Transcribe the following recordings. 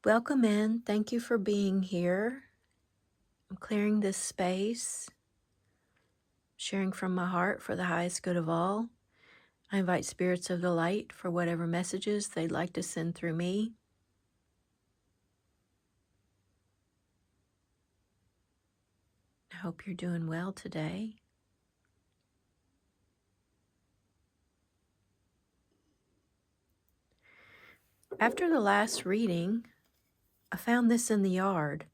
Welcome in. Thank you for being here. I'm clearing this space, sharing from my heart for the highest good of all. I invite spirits of the light for whatever messages they'd like to send through me. I hope you're doing well today. After the last reading, I found this in the yard.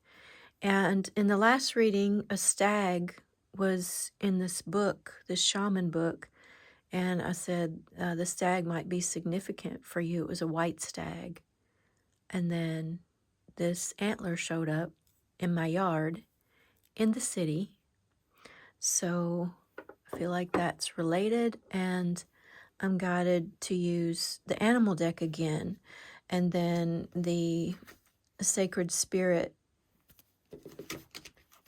And in the last reading, a stag was in this book, this shaman book. And I said, the stag might be significant for you. It was a white stag. And then this antler showed up in my yard in the city. So I feel like that's related, and I'm guided to use the animal deck again, and then the sacred spirit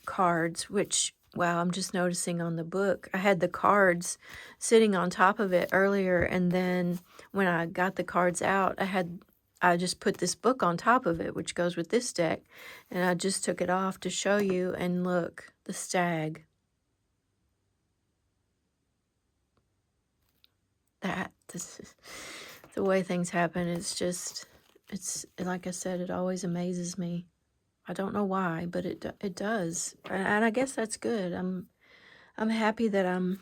cards, which, wow, I'm just noticing on the book. I had the cards sitting on top of it earlier, and then when I got the cards out, I just put this book on top of it, which goes with this deck, and I just took it off to show you, and look, the stag. This is the way things happen. It's like I said, it always amazes me. I don't know why, but it does, and I guess that's good. I'm happy that I'm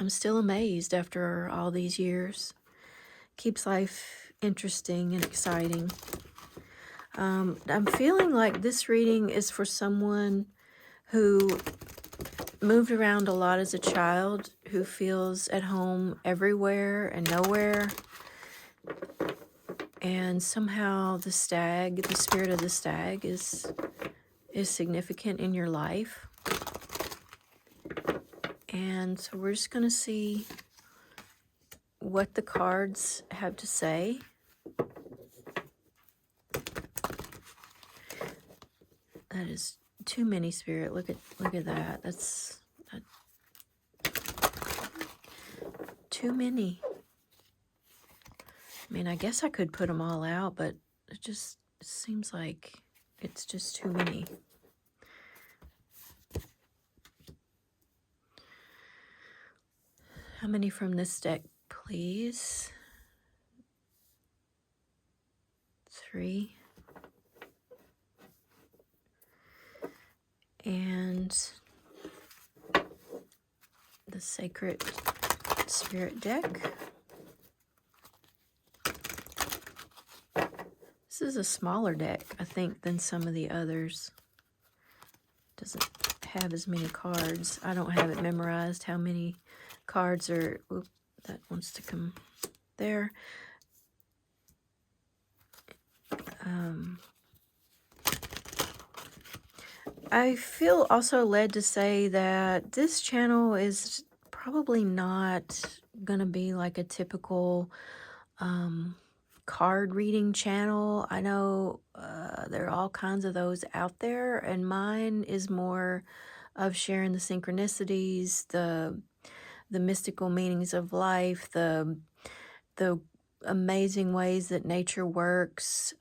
still amazed after all these years. Keeps life interesting and exciting. I'm feeling like this reading is for someone who moved around a lot as a child, who feels at home everywhere and nowhere. And somehow the stag, the spirit of the stag is significant in your life. And so we're just going to see what the cards have to say. That is too many, Spirit. Look at that. That's too many. I mean, I guess I could put them all out, but it seems like it's just too many. How many from this deck, please? 3. And the Sacred Spirit deck. This is a smaller deck, I think, than some of the others. Doesn't have as many cards. I don't have it memorized how many cards are... Oop, that wants to come there. I feel also led to say that this channel is probably not going to be like a typical card reading channel. I know there are all kinds of those out there, and mine is more of sharing the synchronicities, the mystical meanings of life, the amazing ways that nature works,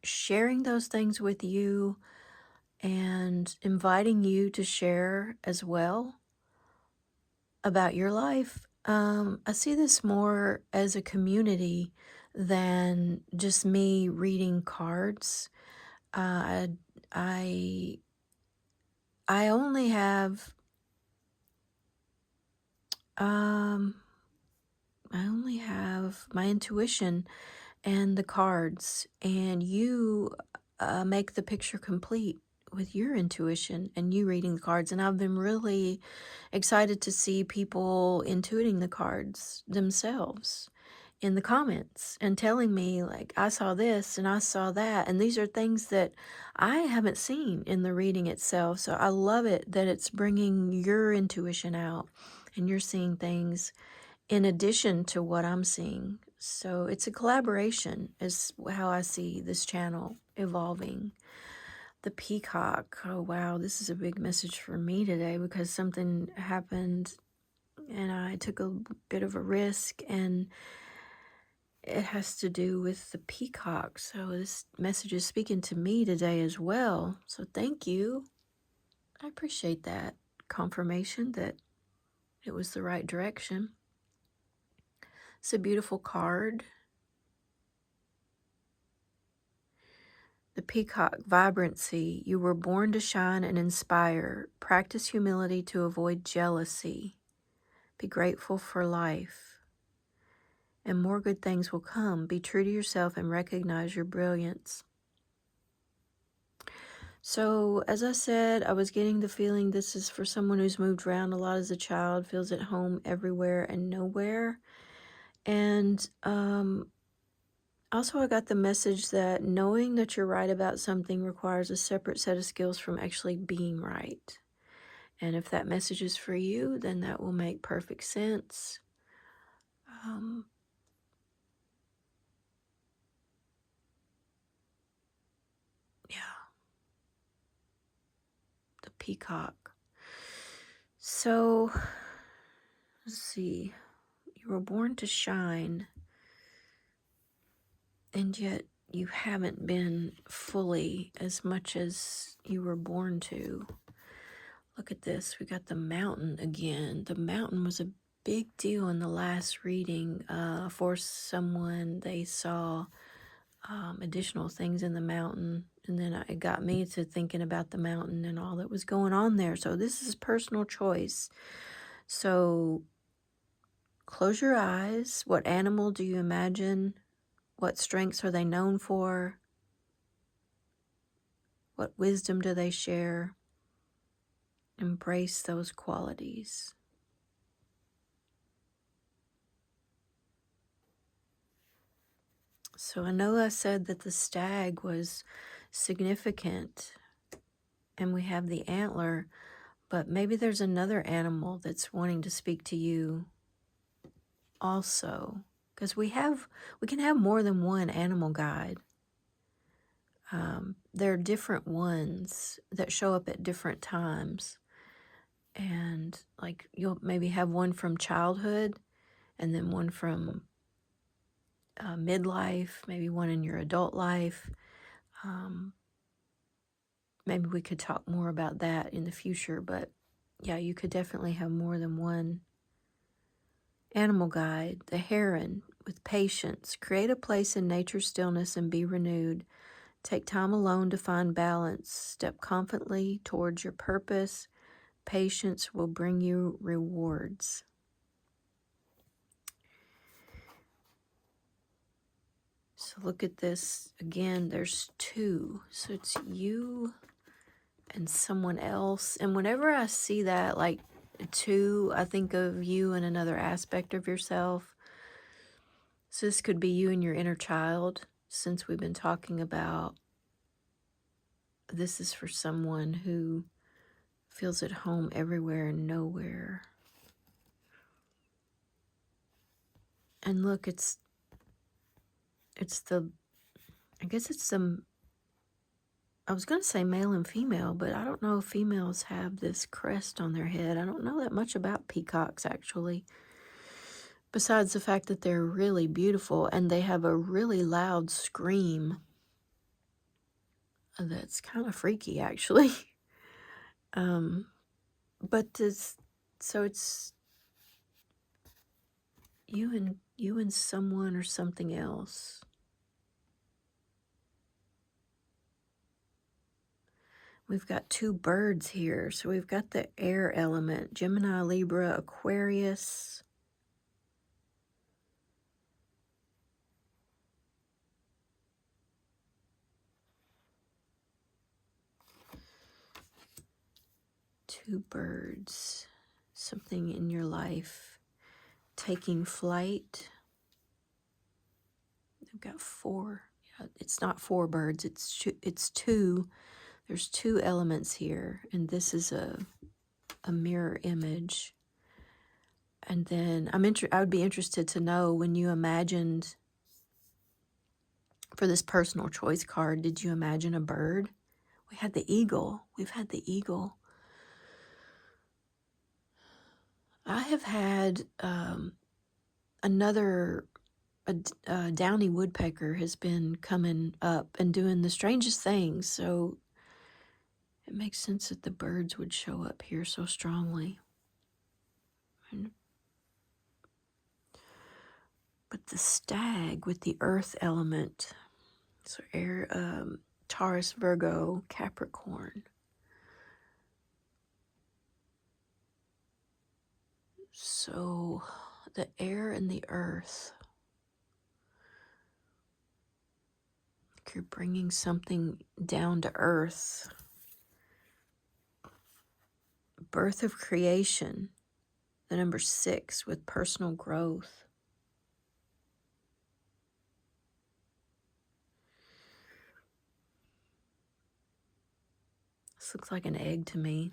sharing those things with you and inviting you to share as well about your life. I see this more as a community than just me reading cards. I only have my intuition and the cards, and you make the picture complete with your intuition and you reading the cards. And I've been really excited to see people intuiting the cards themselves in the comments and telling me, like, I saw this and I saw that, and these are things that I haven't seen in the reading itself. So I love it that it's bringing your intuition out and you're seeing things in addition to what I'm seeing. So it's a collaboration is how I see this channel evolving. The peacock. Oh, wow. This is a big message for me today because something happened and I took a bit of a risk, and it has to do with the peacock. So this message is speaking to me today as well. So thank you. I appreciate that confirmation that it was the right direction. It's a beautiful card. The peacock, vibrancy. You were born to shine and inspire. Practice humility to avoid jealousy. Be grateful for life. And more good things will come. Be true to yourself and recognize your brilliance. So, as I said, I was getting the feeling this is for someone who's moved around a lot as a child, feels at home everywhere and nowhere. And also, I got the message that knowing that you're right about something requires a separate set of skills from actually being right. And if that message is for you, then that will make perfect sense. Yeah, the peacock. So, let's see. You were born to shine, and yet you haven't been fully as much as you were born to. Look at this. We got the mountain again. The mountain was a big deal in the last reading for someone. They saw additional things in the mountain, and then it got me to thinking about the mountain and all that was going on there. So this is personal choice. So close your eyes. What animal do you imagine? What strengths are they known for? What wisdom do they share? Embrace those qualities. So I know I said that the stag was significant and we have the antler, but maybe there's another animal that's wanting to speak to you also, because we can have more than one animal guide. There are different ones that show up at different times, and like you'll maybe have one from childhood and then one from midlife, maybe one in your adult life. Maybe we could talk more about that in the future, but yeah, you could definitely have more than one animal guide. The heron, with patience, create a place in nature's stillness and be renewed. Take time alone to find balance. Step confidently towards your purpose. Patience will bring you rewards. So look at this again. There's two. So it's you and someone else. And whenever I see that, like two, I think of you and another aspect of yourself. So this could be you and your inner child, since we've been talking about this is for someone who feels at home everywhere and nowhere. And look, it's the, I guess it's the, I was going to say male and female, but I don't know if females have this crest on their head. I don't know that much about peacocks, actually. Besides the fact that they're really beautiful and they have a really loud scream that's kind of freaky, actually. But this, so it's you and someone or something else. We've got two birds here. So we've got the air element, Gemini, Libra, Aquarius. Two birds. Something in your life taking flight. We've got four. Yeah, it's not four birds. It's two. There's two elements here, and this is a mirror image. And then I would be interested to know, when you imagined for this personal choice card, did you imagine a bird? We had the eagle. We've had the eagle. I have had another a downy woodpecker has been coming up and doing the strangest things. So it makes sense that the birds would show up here so strongly. But the stag with the earth element, so air, Taurus, Virgo, Capricorn. So the air and the earth, like you're bringing something down to earth. Birth of creation, the number 6 with personal growth. This looks like an egg to me.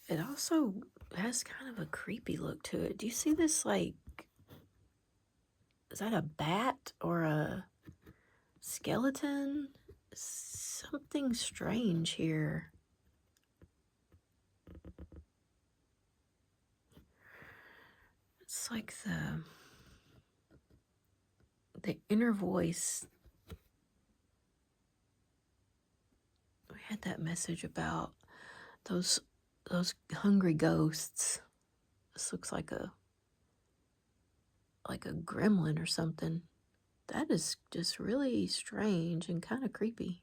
It also has kind of a creepy look to it. Do you see this, like, is that a bat or a skeleton? Something strange here. It's like the inner voice. We had that message about those hungry ghosts. This looks like a gremlin or something. That is just really strange and kind of creepy.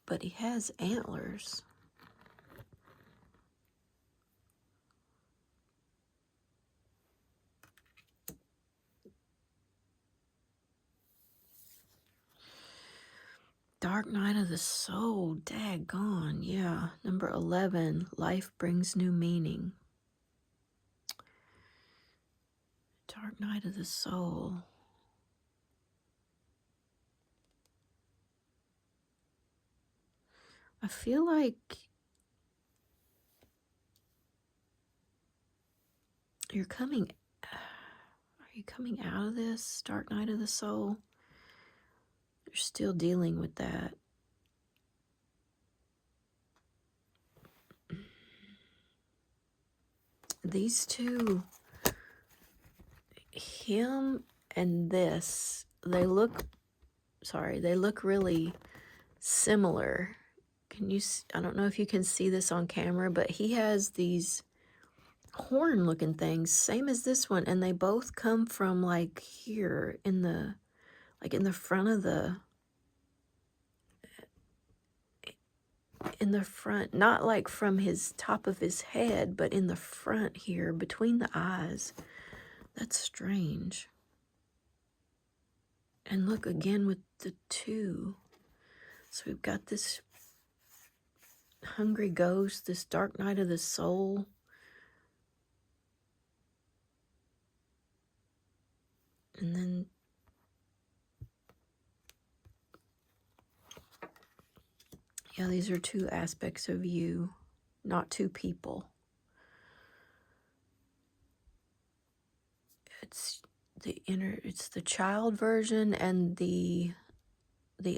But he has antlers. Dark night of the soul, daggone, yeah. Number 11, life brings new meaning. Dark night of the soul. I feel like you're coming, are you coming out of this dark night of the soul? You're still dealing with that. These two, him and this, they look really similar. I don't know if you can see this on camera, but he has these horn looking things, same as this one, and they both come from like here in the front of the front, not like from his top of his head, but in the front here between the eyes. That's strange. And look again with the 2. So we've got this hungry ghost, this dark night of the soul. And then yeah, these are 2 aspects of you, not 2 people. It's the child version and the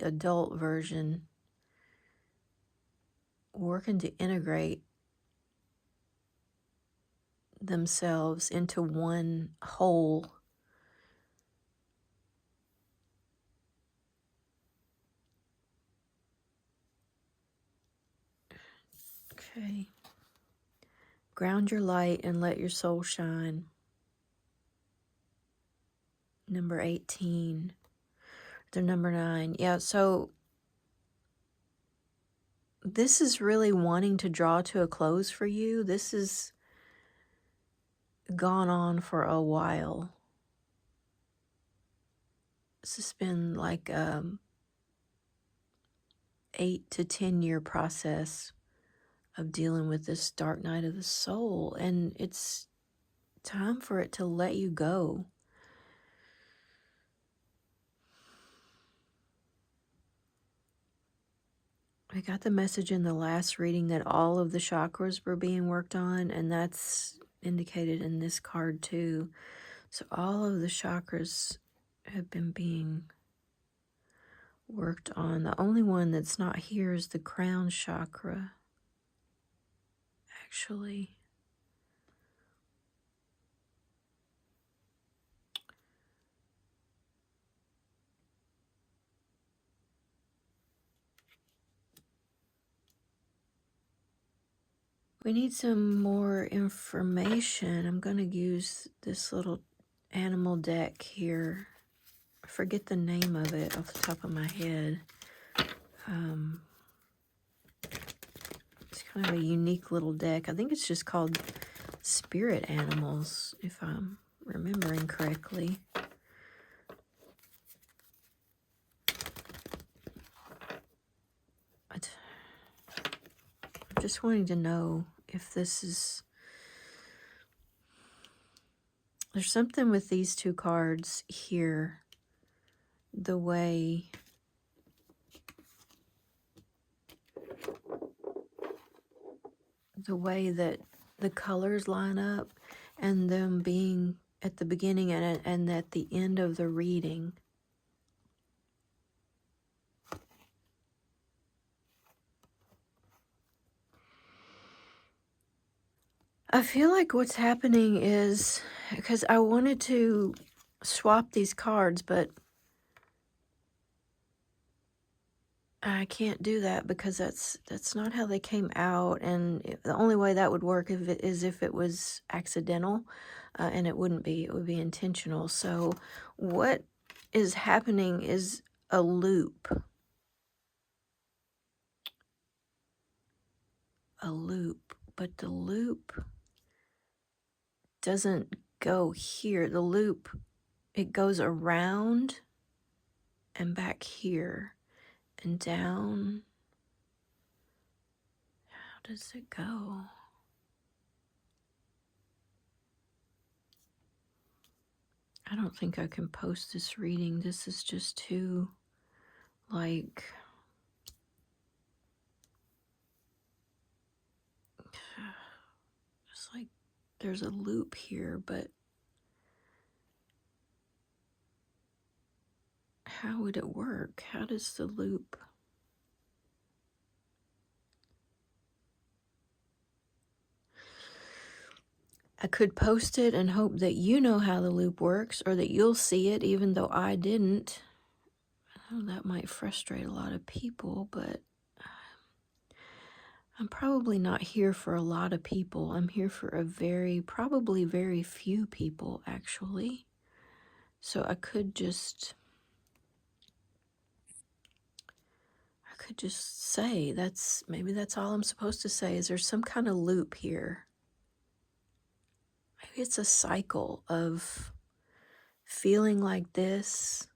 adult version working to integrate themselves into one whole. Okay. Ground your light and let your soul shine. Number 18. The number 9. Yeah, so this is really wanting to draw to a close for you. This has gone on for a while. This has been like 8 to 10 year process of dealing with this dark night of the soul, and it's time for it to let you go. I got the message in the last reading that all of the chakras were being worked on, and that's indicated in this card too. So all of the chakras have been being worked on. The only one that's not here is the crown chakra, actually. We need some more information. I'm going to use this little animal deck here. I forget the name of it off the top of my head. It's kind of a unique little deck. I think it's just called Spirit Animals, if I'm remembering correctly. I'm just wanting to know if this is... There's something with these two cards here. The way that the colors line up, and them being at the beginning and at the end of the reading. I feel like what's happening is, because I wanted to swap these cards, but I can't do that because that's not how they came out, and the only way that would work is if it was accidental, and it wouldn't be. It would be intentional. So what is happening is a loop. But the loop doesn't go here. The loop, it goes around and back here and down. How does it go? I don't think I can post this reading. This is just too, like... It's like there's a loop here, but how would it work? How does the loop... I could post it and hope that you know how the loop works, or that you'll see it even though I didn't. I know that might frustrate a lot of people, but I'm probably not here for a lot of people. I'm here for probably very few people, actually. So I could just say maybe that's all I'm supposed to say, is there's some kind of loop here. Maybe it's a cycle of feeling like this,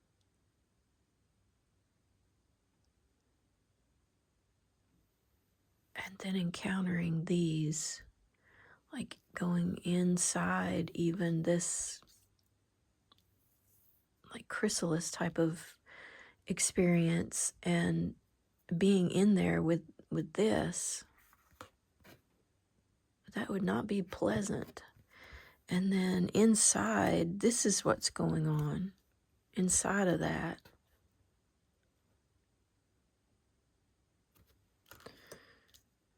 and then encountering these, like going inside even this, like chrysalis type of experience, and being in there with this. That would not be pleasant. And then inside, this is what's going on inside of that.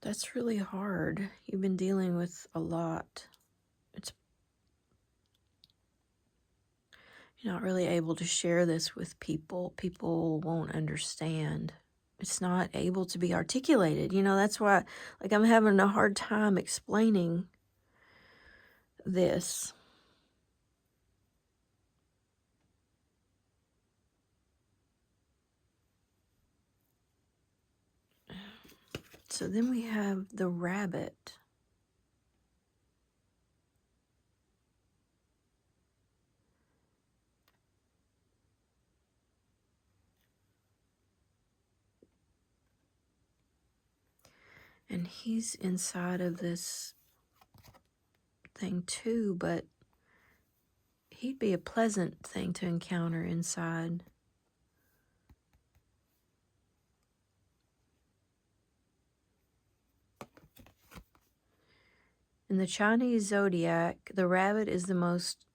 That's really hard. You've been dealing with a lot. You're not really able to share this with people. People won't understand. It's not able to be articulated. That's why, like, I'm having a hard time explaining this. So then we have the rabbit. And he's inside of this thing too, but he'd be a pleasant thing to encounter inside. In the Chinese zodiac, the rabbit is the most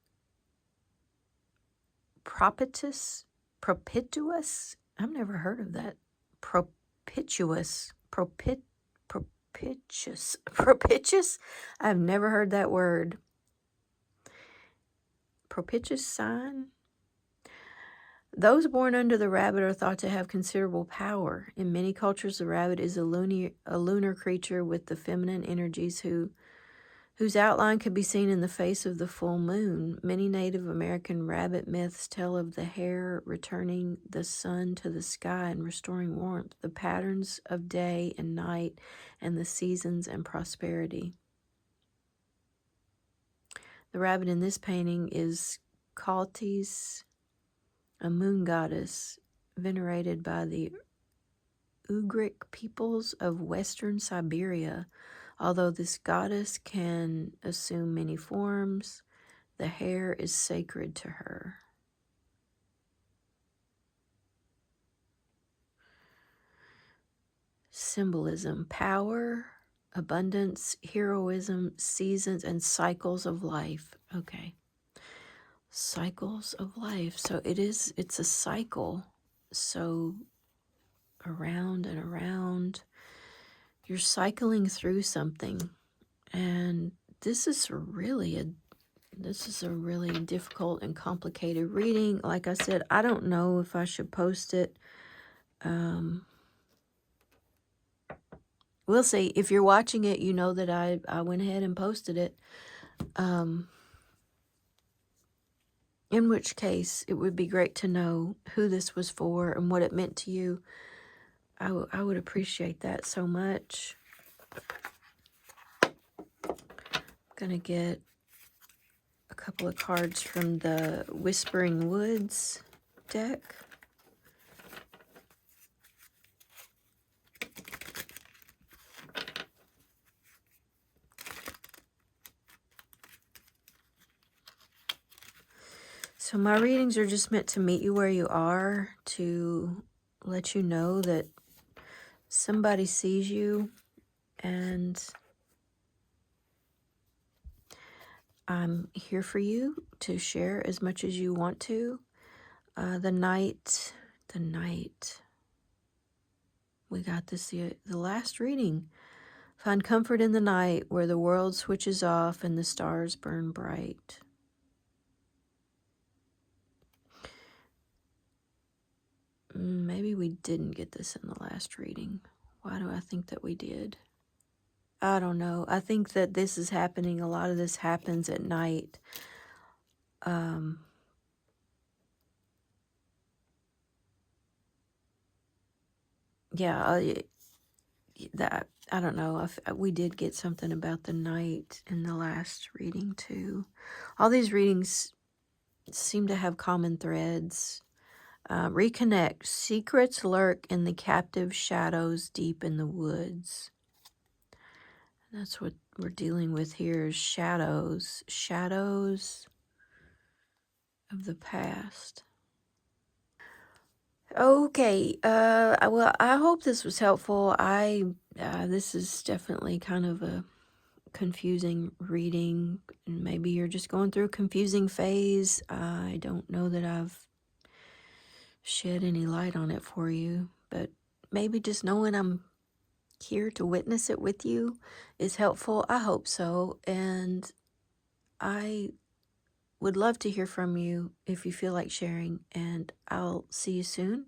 propitious. I've never heard of that. Propitious. I've never heard that word. Propitious sign. Those born under the rabbit are thought to have considerable power. In many cultures, the rabbit is a lunar creature with the feminine energies whose outline could be seen in the face of the full moon. Many Native American rabbit myths tell of the hare returning the sun to the sky and restoring warmth, the patterns of day and night, and the seasons and prosperity. The rabbit in this painting is Kaltis, a moon goddess venerated by the Ugric peoples of western Siberia. Although this goddess can assume many forms, the hare is sacred to her. Symbolism: power, abundance, heroism, seasons, and cycles of life. Okay. Cycles of life. So it's a cycle. So around and around, you're cycling through something. And this is a really difficult and complicated reading. Like I said, I don't know if I should post it. We'll see. If you're watching it, you know that I went ahead and posted it. In which case, it would be great to know who this was for and what it meant to you. I would appreciate that so much. I'm going to get a couple of cards from the Whispering Woods deck. So my readings are just meant to meet you where you are, to let you know that somebody sees you, and I'm here for you to share as much as you want to. The night, we got this, the last reading. Find comfort in the night where the world switches off and the stars burn bright. Maybe we didn't get this in the last reading. Why do I think that we did? I don't know. I think that this is happening. A lot of this happens at night. Yeah, that, I don't know. We did get something about the night in the last reading too. All these readings seem to have common threads. Reconnect. Secrets lurk in the captive shadows deep in the woods. That's what we're dealing with here, is shadows. Shadows of the past. Okay, well, I hope this was helpful. This is definitely kind of a confusing reading, and maybe you're just going through a confusing phase. I don't know that I've shed any light on it for you, but maybe just knowing I'm here to witness it with you is helpful. I hope so, and I would love to hear from you if you feel like sharing, and I'll see you soon.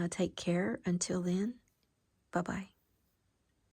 Take care. Until then, bye-bye.